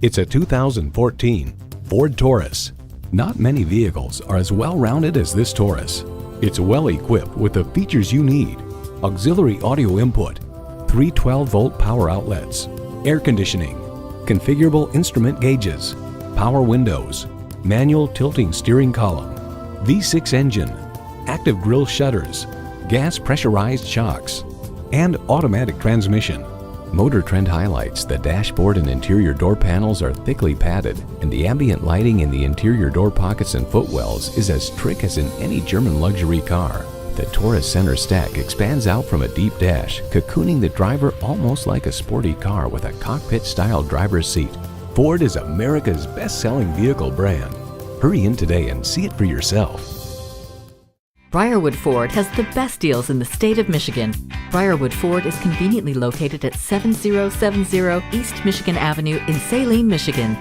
It's a 2014 Ford Taurus. Not many vehicles are as well-rounded as this Taurus. It's well equipped with the features you need: auxiliary audio input, 3 12-volt power outlets, air conditioning, configurable instrument gauges, power windows, manual tilting steering column, V6 engine, active grille shutters, gas pressurized shocks, and automatic transmission. Motor Trend highlights the dashboard and interior door panels are thickly padded, and the ambient lighting in the interior door pockets and footwells is as trick as in any German luxury car. The Taurus center stack expands out from a deep dash, cocooning the driver almost like a sporty car with a cockpit-style driver's seat. Ford is America's best-selling vehicle brand. Hurry in today and see it for yourself. Briarwood Ford has the best deals in the state of Michigan. Briarwood Ford is conveniently located at 7070 East Michigan Avenue in Saline, Michigan.